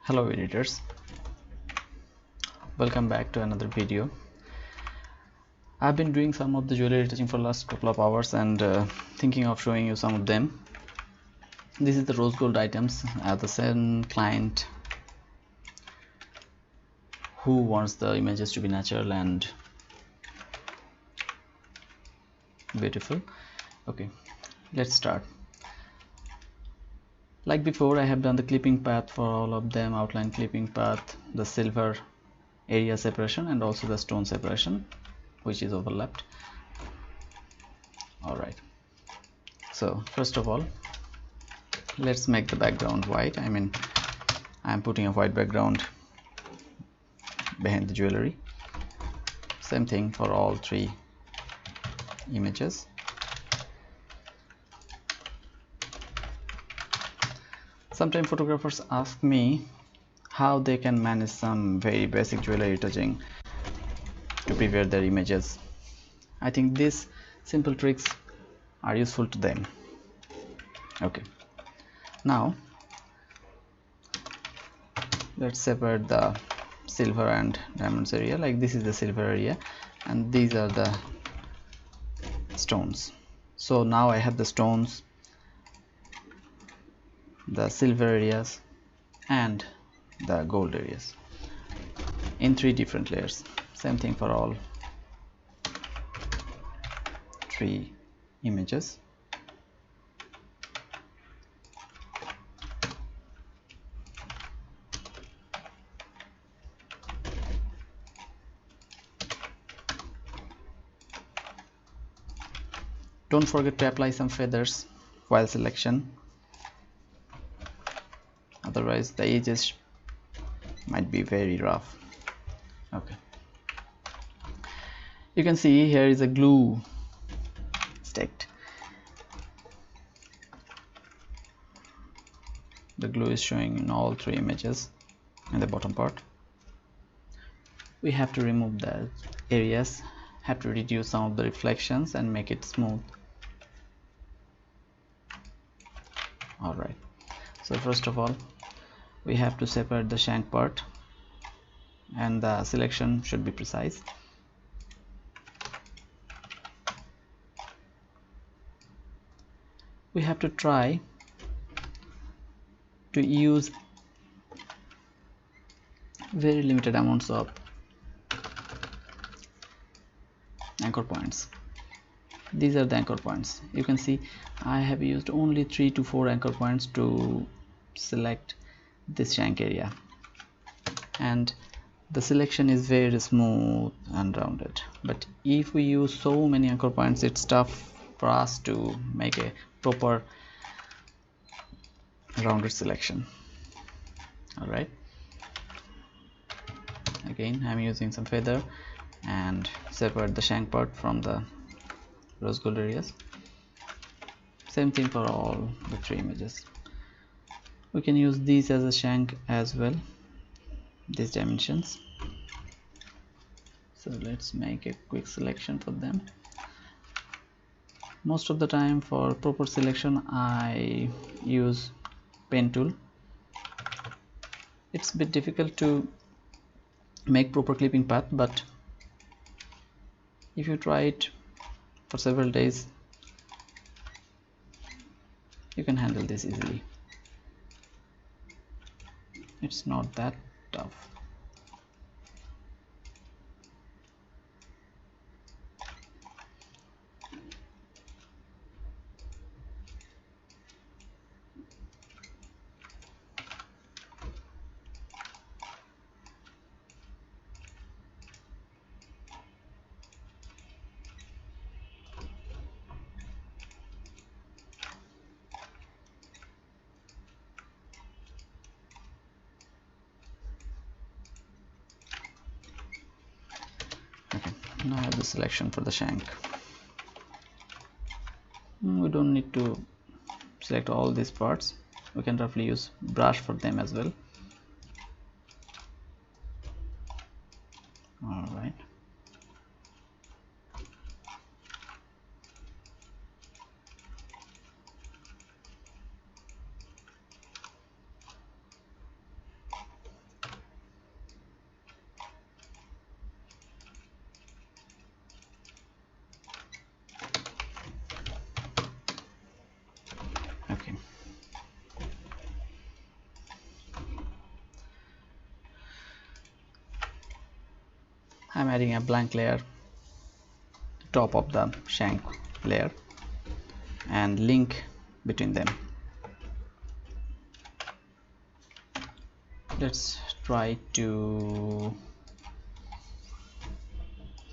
Hello editors, welcome back to another video. I've been doing some of the jewelry retouching for the last couple of hours and thinking of showing you some of them. This is the rose gold items at the same client who wants the images to be natural and beautiful. Okay, let's start. Like before, I have done the clipping path for all of them, outline clipping path, the silver area separation and also the stone separation which is overlapped. Alright, so first of all let's make the background white. I'm putting a white background behind the jewelry. Same thing for all three images. Sometimes photographers ask me how they can manage some very basic jewelry retouching to prepare their images. I think these simple tricks are useful to them. Okay, now let's separate the silver and diamonds area. Like this is the silver area and these are the stones. So now I have the stones, the silver areas and the gold areas in three different layers. Same thing for all three images. Don't forget to apply some feathers while selection, otherwise the edges might be very rough. Okay, you can see here is a glue sticked. The glue is showing in all three images in the bottom part. We have to remove the areas, have to reduce some of the reflections and make it smooth. Alright, so first of all we have to separate the shank part and the selection should be precise. We have to try to use very limited amounts of anchor points. These are the anchor points. You can see I have used only 3 to 4 anchor points to select this shank area, and the selection is very smooth and rounded. But if we use so many anchor points, it's tough for us to make a proper rounded selection. Alright, again I'm using some feather and separate the shank part from the rose gold areas. Same thing for all the three images. We can use these as a shank as well, these dimensions. So let's make a quick selection for them. Most of the time for proper selection I use pen tool. It's a bit difficult to make proper clipping path, but if you try it for several days you can handle this easily. It's not that tough. Okay, now I have the selection for the shank. We don't need to select all these parts. We can roughly use brush for them as well. Alright, I'm adding a blank layer top of the shank layer and link between them. Let's try to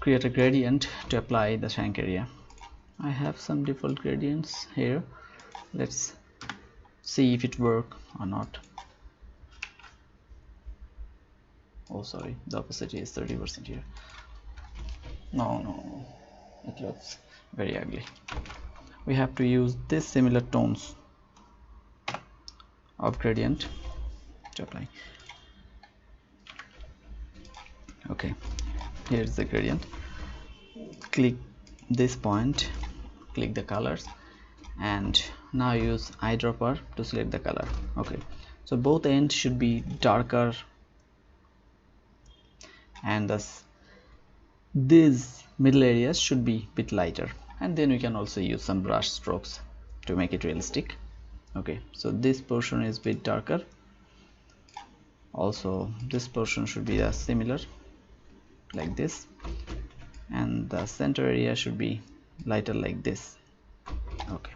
create a gradient to apply the shank area. I have some default gradients here. Let's see if it works or not. Oh sorry, the opacity is 30% here. No, it looks very ugly. We have to use this similar tones of gradient to apply. Okay, here's the gradient. Click this point, click the colors, and now use eyedropper to select the color. Okay, so both ends should be darker and these middle areas should be a bit lighter, and then we can also use some brush strokes to make it realistic. Okay, so this portion is a bit darker, also this portion should be similar like this, and the center area should be lighter like this. Okay,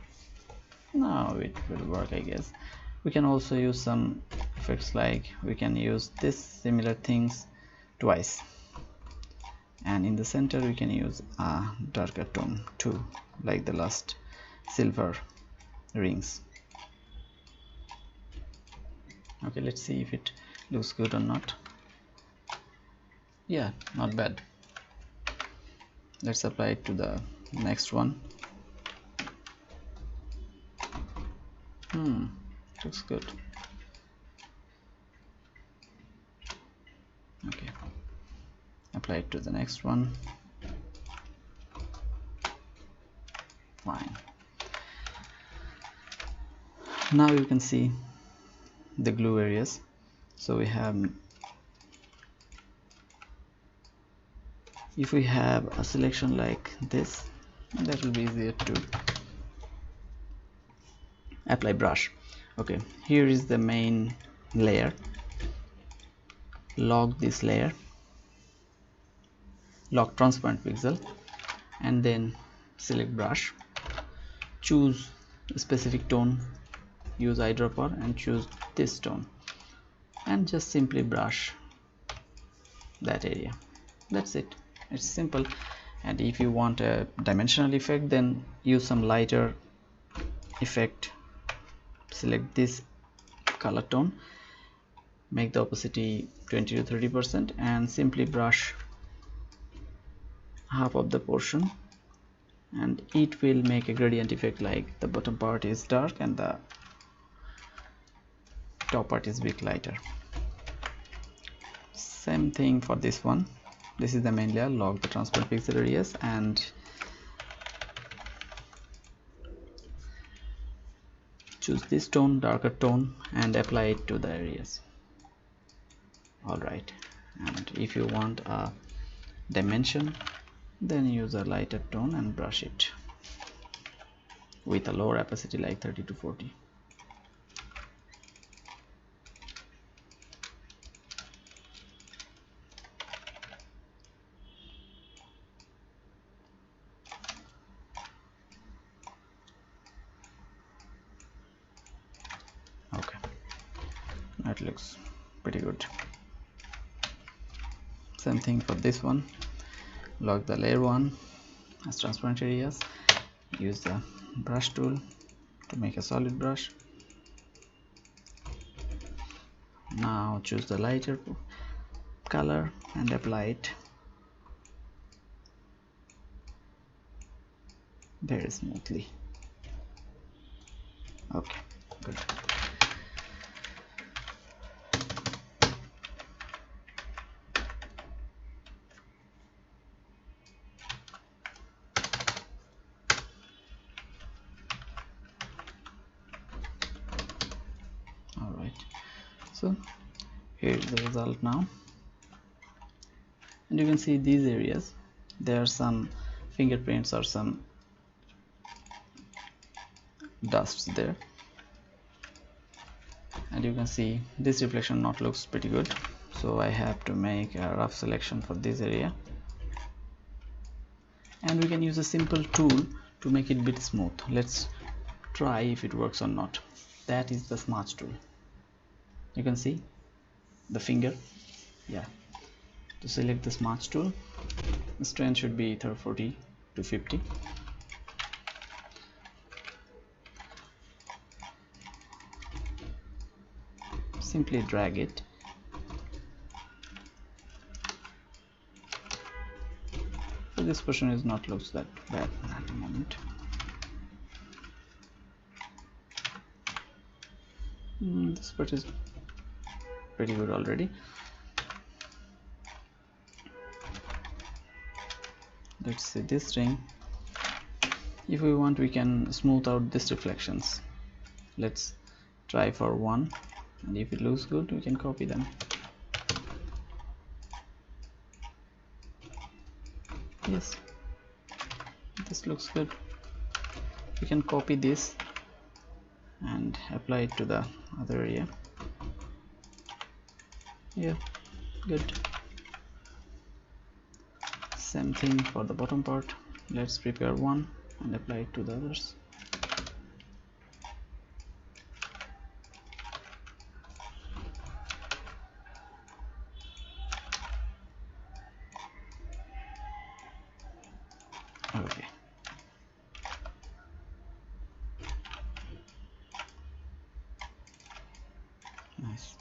now it will work, I guess. We can also use some effects, like we can use this similar things twice, and in the center we can use a darker tone too, like the last silver rings. Okay, let's see if it looks good or not. Yeah, not bad. Let's apply it to the next one. Looks good. Okay, apply it to the next one. Fine. Now you can see the glue areas. So we have, if we have a selection like this, that will be easier to apply brush. Okay, here is the main layer. Lock this layer, lock transparent pixel, and then select brush, choose a specific tone, use eyedropper and choose this tone, and just simply brush that area. That's it, it's simple. And if you want a dimensional effect, then use some lighter effect. Select this color tone, make the opacity 20 to 30%, and simply brush half of the portion, and it will make a gradient effect, like the bottom part is dark and the top part is a bit lighter. Same thing for this one. This is the main layer. Lock the transparent pixel areas and choose this tone, darker tone, and apply it to the areas. Alright, and if you want a dimension, then use a lighter tone and brush it with a lower opacity, like 30 to 40. Okay, that looks pretty good. Same thing for this one. Lock the layer 1 as transparent areas, use the brush tool to make a solid brush. Now choose the lighter color and apply it very smoothly. Okay, good. Alright, so here's the result now, and you can see these areas, there are some fingerprints or some dusts there, and you can see this reflection not looks pretty good. So I have to make a rough selection for this area and we can use a simple tool to make it a bit smooth. Let's try if it works or not. That is the smudge tool. You can see the finger. Yeah, to select the smudge tool, the strength should be either 40 to 50. Simply drag it. So this portion is not looks that bad at the moment. This part is pretty good already. Let's see this ring. If we want, we can smooth out these reflections. Let's try for one, and if it looks good, we can copy them. Yes, this looks good. We can copy this and apply it to the other area. Yeah, good. Same thing for the bottom part. Let's prepare one and apply it to the others. Okay. Nice.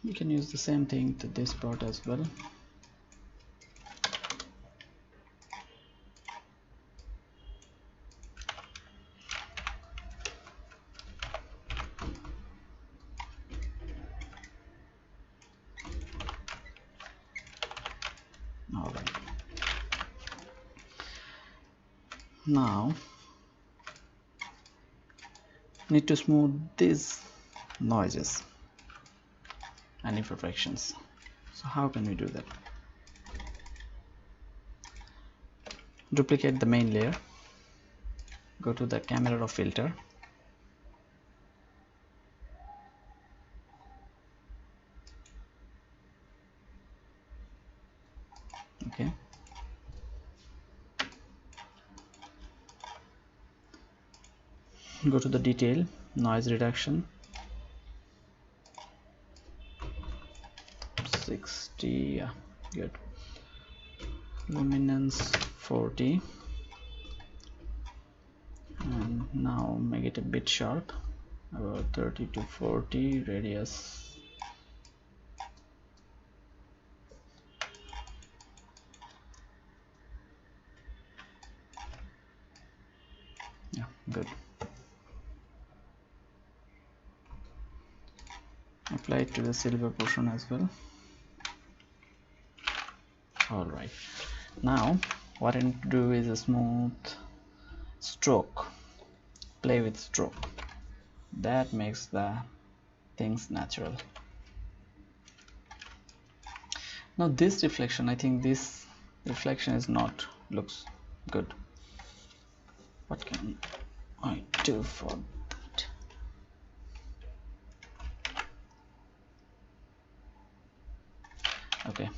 We can use the same thing to this part as well. All right. Now need to smooth these noises and imperfections. So how can we do that? Duplicate the main layer, go to the camera raw filter, okay, go to the detail, noise reduction 60, yeah, good, luminance 40, and now make it a bit sharp, about 30 to 40, radius yeah, good. Apply it to the silver portion as well. All right, now what I need to do is a smooth stroke, play with stroke, that makes the things natural. Now this reflection, I think this reflection is not looks good. What can I do for that? Okay,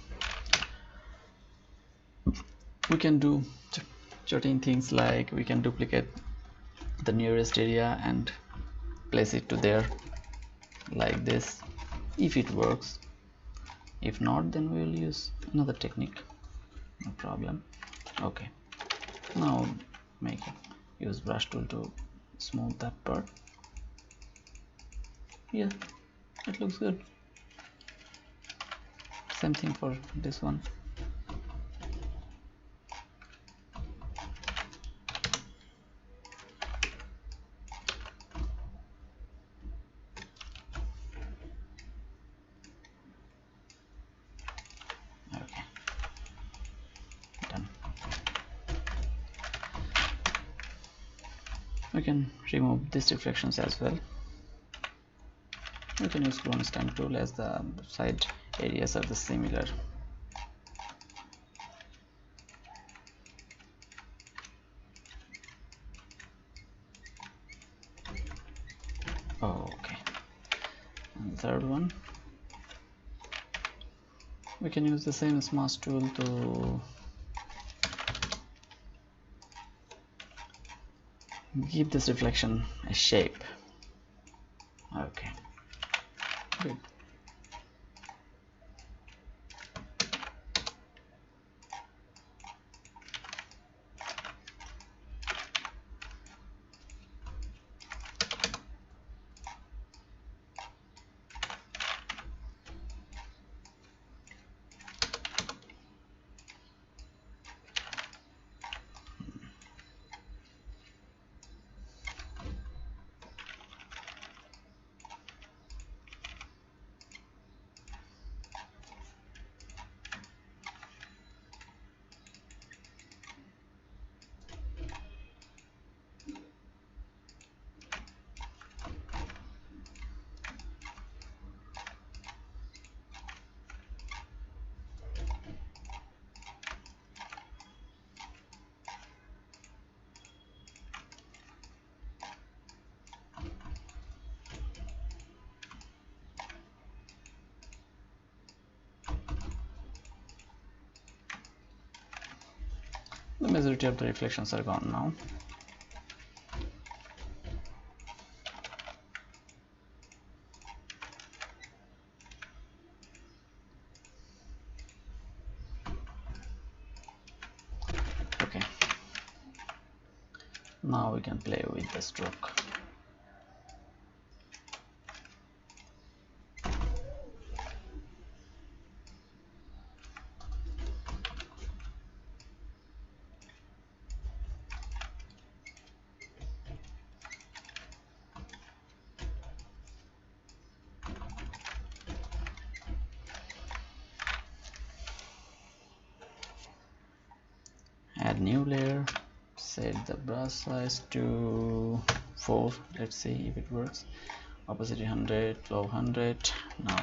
we can do certain things, like we can duplicate the nearest area and place it to there like this, if it works. If not, then we will use another technique, no problem. Okay, now use brush tool to smooth that part. Yeah, it looks good. Same thing for this one. Okay, done. We can remove these reflections as well. We can use clone stamp tool, as the side areas are the similar. Okay, and the third one We can use the same smudge tool to give this reflection a shape. Okay, good. The majority of the reflections are gone now. Okay, now we can play with the stroke. Add new layer, set the brush size to 4. Let's see if it works. Opacity 100, flow 100. Now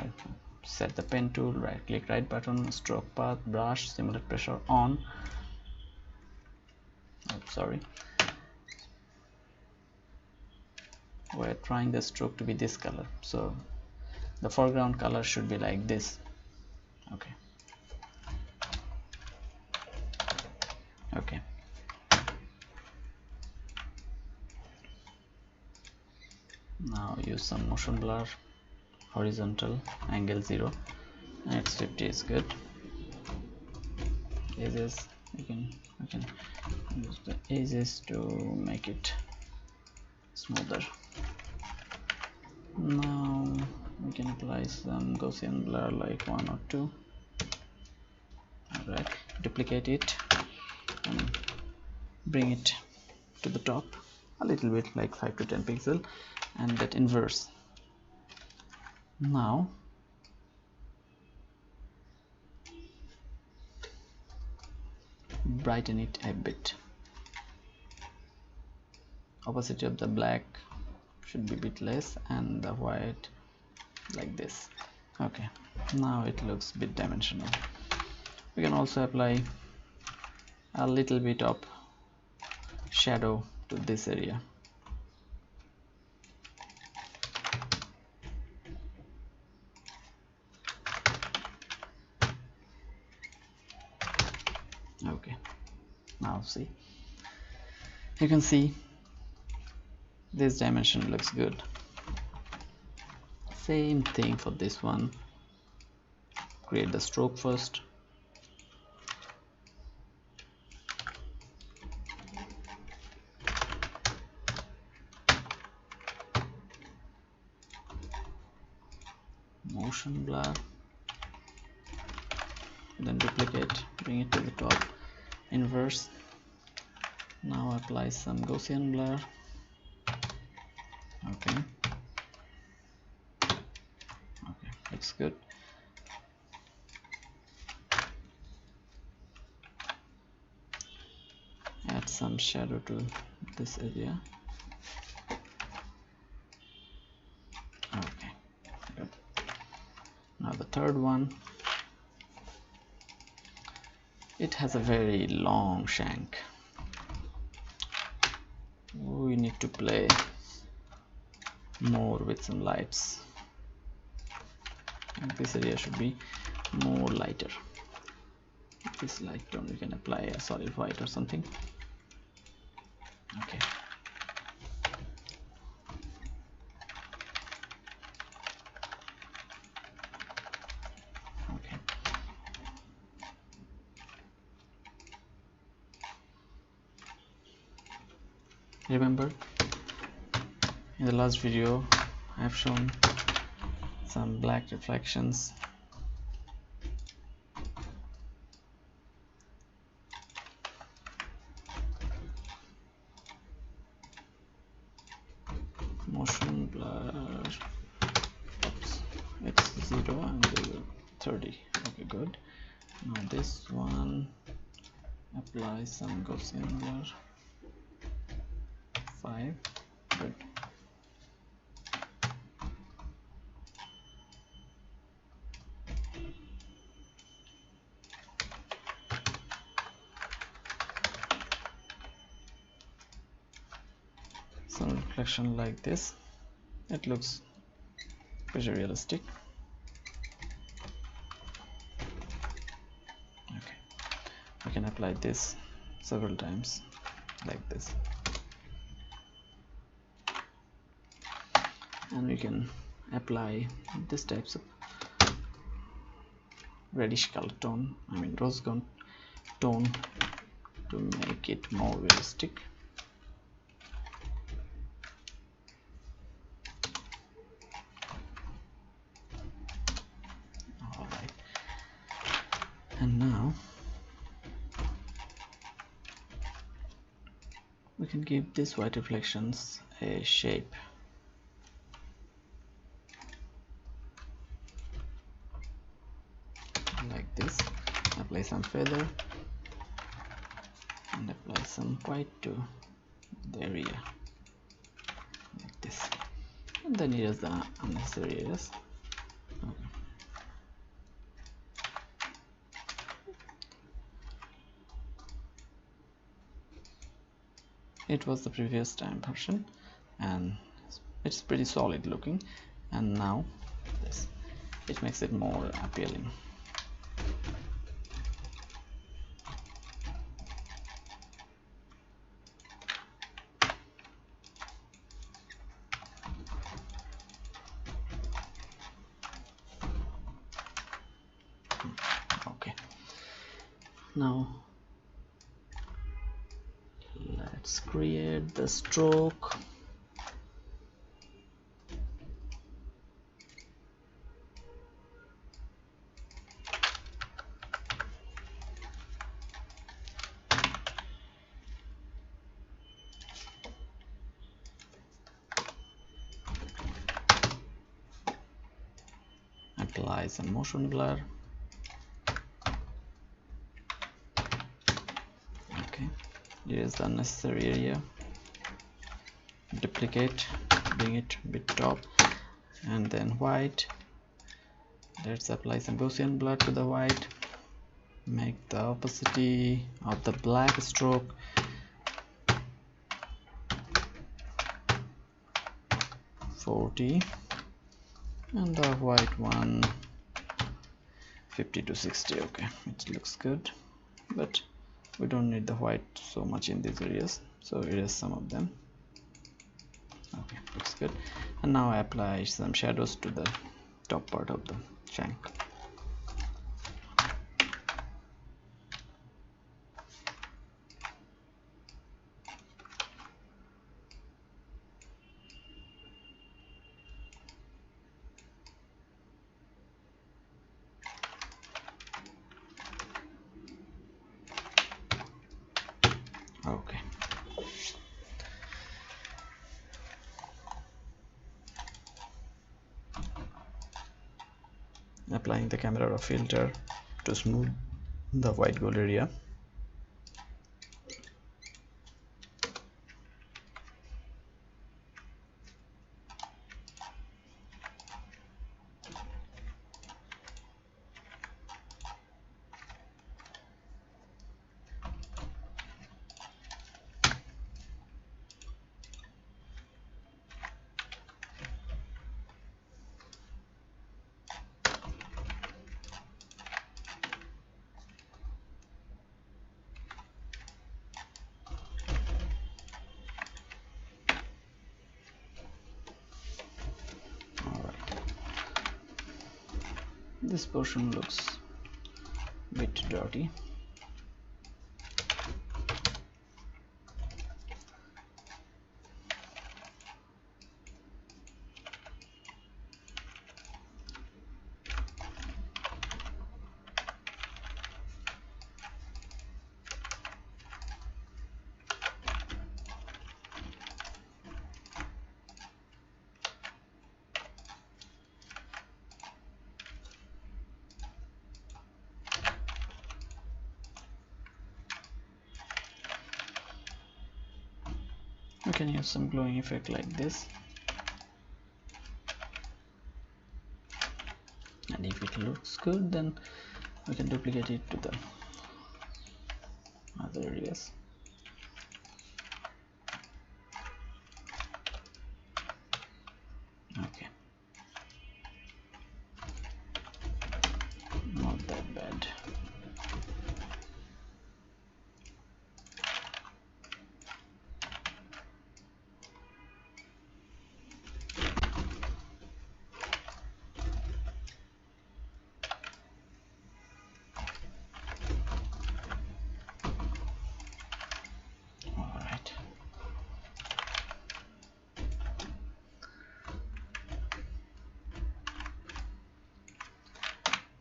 set the pen tool, right click, right button, stroke path, brush, simulate pressure on. Oh, sorry, we're trying the stroke to be this color, so the foreground color should be like this. Okay, okay. Now use some motion blur, horizontal, angle 0, x50 is good. Edges, we can use the edges to make it smoother. Now we can apply some Gaussian blur like 1 or 2. Alright, duplicate it and bring it to the top a little bit, like 5 to 10 pixel, and that inverse. Now brighten it a bit. Opacity of the black should be a bit less, and the white like this. Okay, now it looks a bit dimensional. We can also apply a little bit of shadow to this area. Okay, now see, you can see this dimension looks good. Same thing for this one. Create the stroke first. Motion blur, then duplicate, bring it to the top, inverse. Now apply some Gaussian blur. Okay, looks good. Add some shadow to this area. Okay, good. Now the third one, it has a very long shank. We need to play more with some lights. And this area should be more lighter. This light tone we can apply a solid white or something. Okay. Okay. Remember, in the last video I have shown some black reflections. Motion blur, oops, it's 0 and 30. Okay, good. Now this one, apply some Gaussian blur, 5. Good. Some reflection like this. It looks pretty realistic. Okay, we can apply this several times like this, and we can apply this types of reddish color tone, I mean rose gold tone, to make it more realistic. Alright, and now we can give these white reflections a shape. Like this. Apply some feather and apply some white to the area like this, and then erase the unnecessary areas. Okay. It was the previous time version and it's pretty solid looking, and now this, it makes it more appealing. Okay, now let's create the stroke. Apply some motion blur. Okay, here's the unnecessary area. Duplicate, bring it a bit top, and then white. Let's apply some Gaussian blur to the white. Make the opacity of the black stroke 40 and the white one 50 to 60. Okay, it looks good, but we don't need the white so much in these areas, so erase some of them. Okay, looks good. And now I apply some shadows to the top part of the shank. Okay, applying the camera raw filter to smooth the white gold area. This portion looks a bit dirty. We can use some glowing effect like this, and if it looks good, then we can duplicate it to the other areas. Okay, not that bad.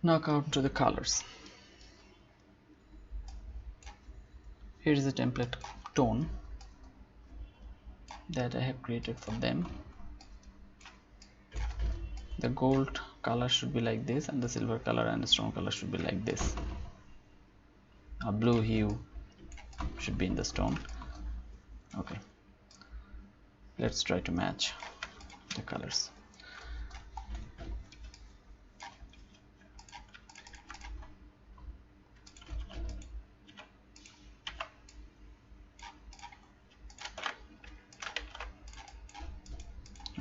Now come to the colors. Here is the template tone that I have created for them. The gold color should be like this, and the silver color and the stone color should be like this. A blue hue should be in the stone. Okay, let's try to match the colors.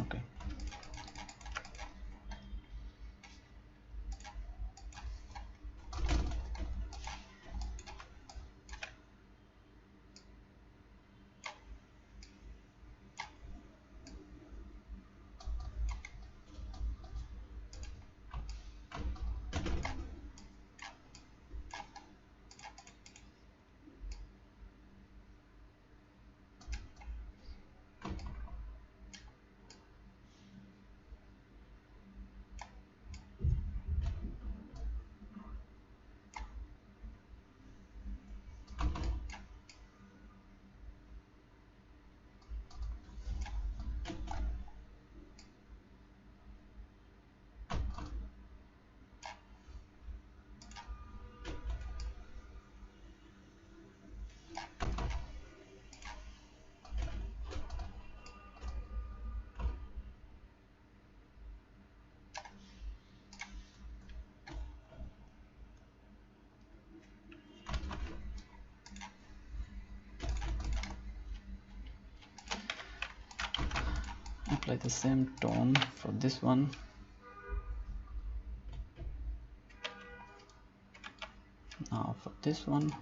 Okay, apply the same tone for this one. Now for this one,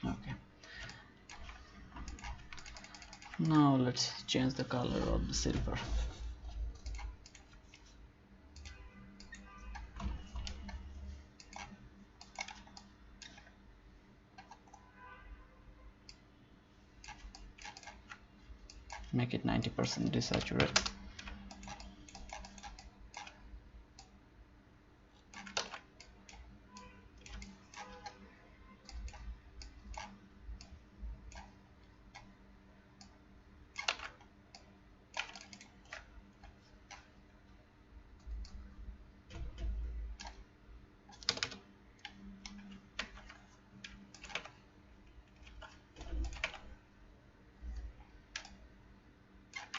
okay. Now let's change the color of the silver. Make it 90% desaturate.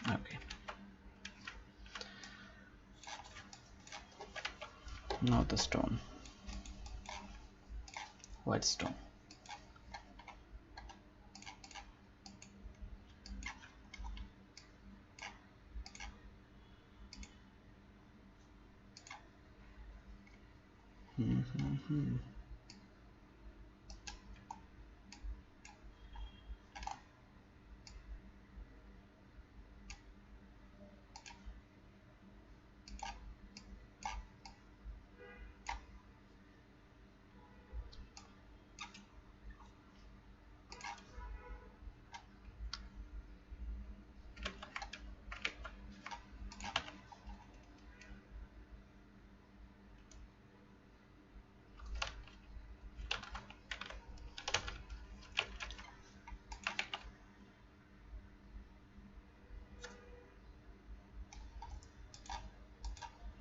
Okay, Now the stone, white stone.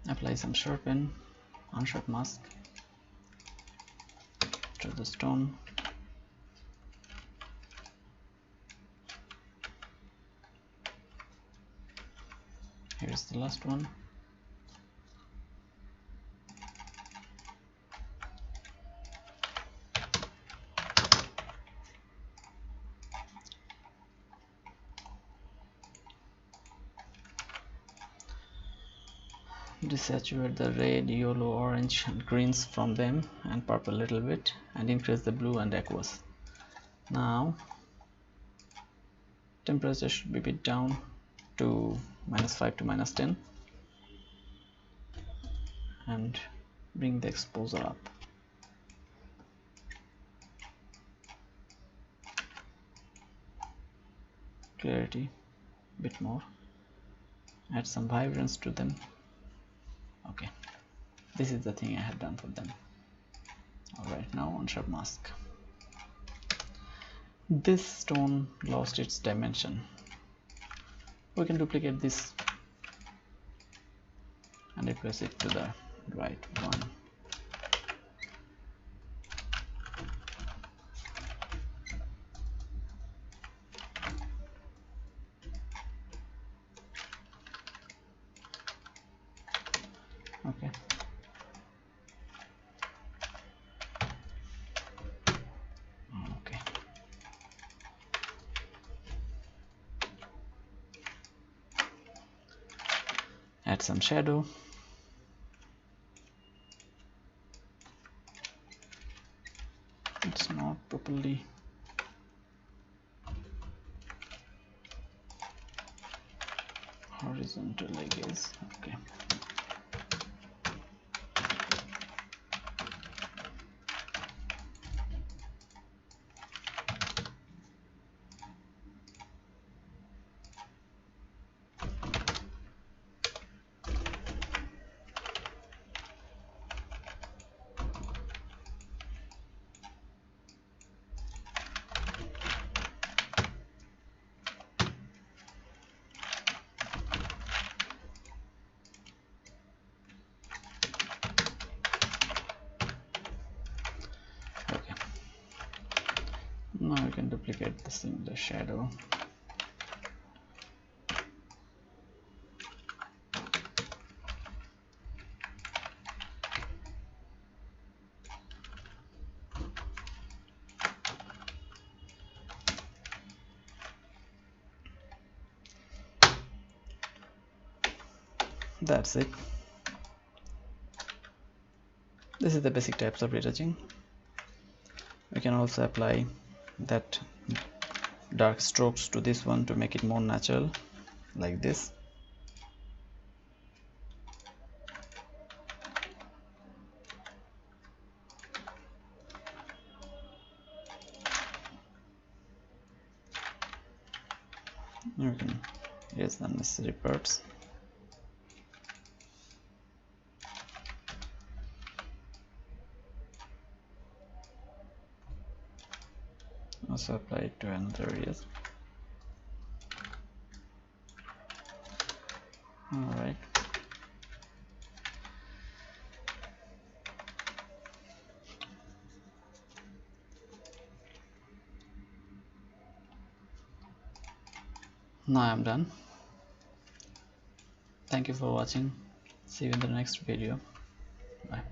Apply some sharpen, unsharp mask to the stone. Here's the last one. Desaturate the red, yellow, orange and greens from them and purple a little bit, and increase the blue and aqueous. Now temperature should be bit down to -5 to -10 and bring the exposure up. Clarity bit more, add some vibrance to them. Okay, this is the thing I have done for them. Alright, now on sharp mask. This stone lost its dimension. We can duplicate this and replace it to the right one. Okay. Okay. Add some shadow. It's not properly horizontal, I guess. Okay. Now we can duplicate this in the shadow. That's it. This is the basic types of retouching. We can also apply that dark strokes to this one to make it more natural, like this. You can erase the unnecessary parts. Also apply it to another areas. Alright. Now I'm done. Thank you for watching. See you in the next video. Bye.